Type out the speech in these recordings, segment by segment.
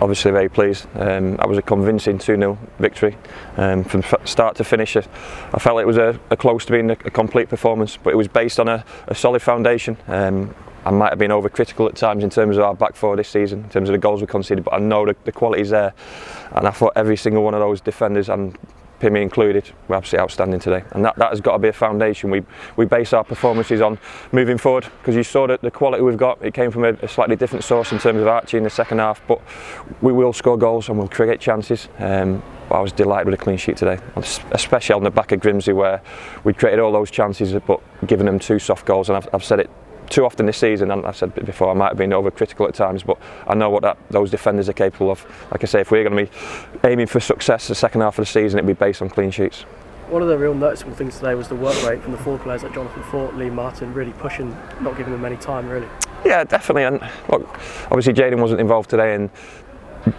obviously very pleased. That was a convincing 2-0 victory from start to finish. I felt it was a close to being a complete performance, but it was based on a solid foundation. I might have been overcritical at times in terms of our back four this season, in terms of the goals we conceded, but I know the quality's there, and I thought every single one of those defenders, and Pymy included, were absolutely outstanding today, and that has got to be a foundation we base our performances on moving forward, because you saw that the quality we've got, it came from a slightly different source in terms of Archie in the second half, but we will score goals and we'll create chances. But I was delighted with a clean sheet today, especially on the back of Grimsby, where we created all those chances but giving them 2 soft goals, and I've said it too often this season, and I've said before, I might have been overcritical at times, but I know what those defenders are capable of. Like I say, if we're going to be aiming for success the second half of the season, it'll be based on clean sheets. One of the real noticeable things today was the work rate from the forward players like Jonathan Fort, Lee Martin, really pushing, not giving them any time really. Yeah, definitely, and look, obviously Jayden wasn't involved today, and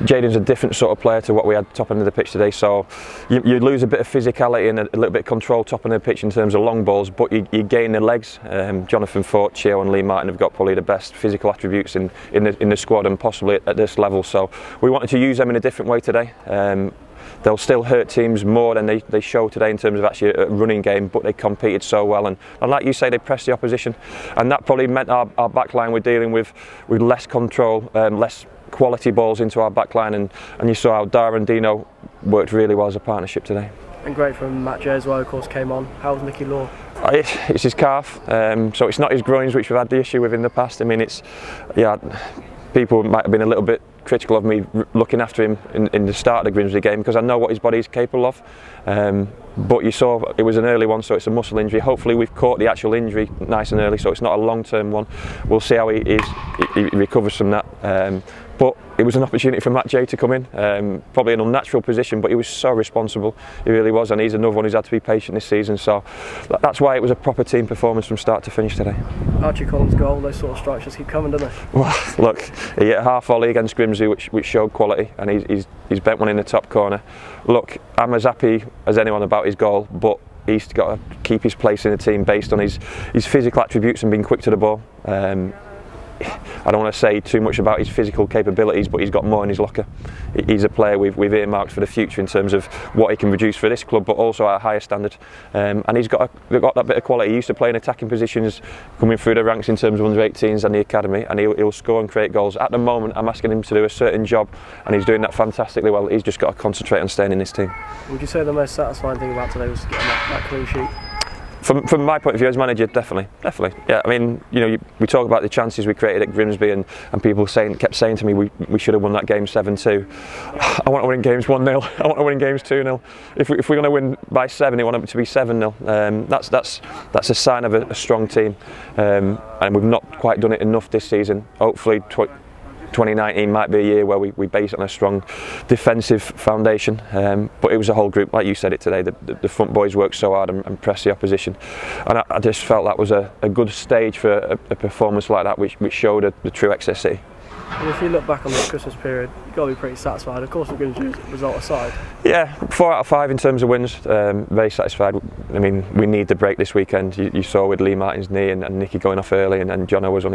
Jayden's a different sort of player to what we had top end of the pitch today, so you lose a bit of physicality and a little bit of control top end of the pitch in terms of long balls, but you gain the legs. Jonathan Fort, Chio and Lee Martin have got probably the best physical attributes in the squad, and possibly at this level, so we wanted to use them in a different way today. They'll still hurt teams more than they show today in terms of actually a running game, but they competed so well, and like you say, they pressed the opposition, and that probably meant our back line we're dealing with less control, less quality balls into our back line, and you saw how Dara and Dino worked really well as a partnership today. And great from Matt J as well, of course, came on. How was Nicky Law? It's his calf, so it's not his groins, which we've had the issue with in the past. I mean, people might have been a little bit critical of me looking after him in the start of the Grimsby game, because I know what his body is capable of, but you saw it was an early one, so it's a muscle injury. Hopefully we've caught the actual injury nice and early, so it's not a long-term one. We'll see how he recovers from that. But it was an opportunity for Matt J to come in, probably an unnatural position, but he was so responsible, he really was, and he's another one who's had to be patient this season, so that's why it was a proper team performance from start to finish today. Archie Collins' goal, those sort of strikes just keep coming, don't they? Well, look, he hit a half volley against Grimsby, which showed quality, and he's bent one in the top corner. Look, I'm as happy as anyone about his goal, but he's got to keep his place in the team based on his physical attributes and being quick to the ball. I don't want to say too much about his physical capabilities, but he's got more in his locker. He's a player we've earmarked for the future in terms of what he can produce for this club, but also at a higher standard. And he's got that bit of quality. He used to play in attacking positions, coming through the ranks in terms of under-18s and the academy, and he'll score and create goals. At the moment, I'm asking him to do a certain job, and he's doing that fantastically well. He's just got to concentrate on staying in this team. Would you say the most satisfying thing about today was getting that clean sheet? From my point of view as manager, definitely. Yeah, I mean, we talk about the chances we created at Grimsby, and people kept saying to me we should have won that game 7-2. I want to win games 1-0. I want to win games 2-0. If we're going to win by 7, I want it to be 7-0. That's a sign of a strong team, and we've not quite done it enough this season. Hopefully 2019 might be a year where we base it on a strong defensive foundation, but it was a whole group, like you said it today, the front boys worked so hard and pressed the opposition, and I just felt that was a good stage for a performance like that, which showed the true Exeter City. And if you look back on this Christmas period, you've got to be pretty satisfied. Of course, we're going to do result aside. Yeah, 4 out of 5 in terms of wins. Very satisfied. I mean, we need the break this weekend. You saw with Lee Martin's knee and Nicky going off early, and Jono was on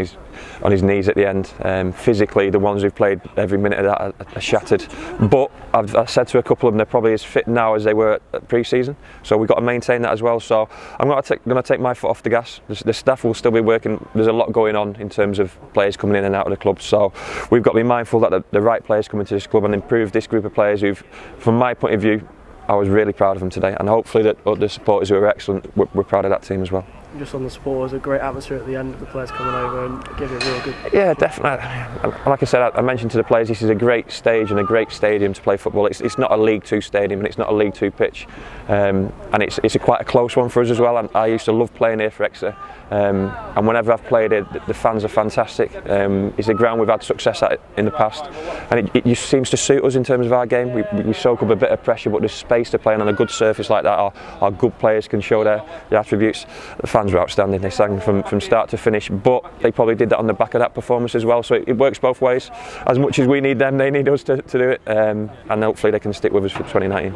his knees at the end. Physically, the ones who've played every minute of that are shattered. But I've said to a couple of them, they're probably as fit now as they were at pre-season. So we've got to maintain that as well. So I'm going to take my foot off the gas. The staff will still be working. There's a lot going on in terms of players coming in and out of the club. So we've got to be mindful that the right players come into this club and improve this group of players who've, from my point of view, I was really proud of them today, and hopefully that the supporters who are excellent, we're proud of that team as well. Just on the supporters, a great atmosphere at the end of the players coming over and giving it a real good... Yeah, definitely. Like I said, I mentioned to the players, this is a great stage and a great stadium to play football. It's not a League 2 stadium, and it's not a League 2 pitch, and it's quite a close one for us as well. I used to love playing here for Exeter, and whenever I've played here, the fans are fantastic. It's a ground we've had success at in the past, and it just seems to suit us in terms of our game. We soak up a bit of pressure, but there's space to play on a good surface like that. Our good players can show their attributes. The fans were outstanding. They sang from start to finish, but they probably did that on the back of that performance as well. So it works both ways. As much as we need them, they need us to do it, and hopefully they can stick with us for 2019.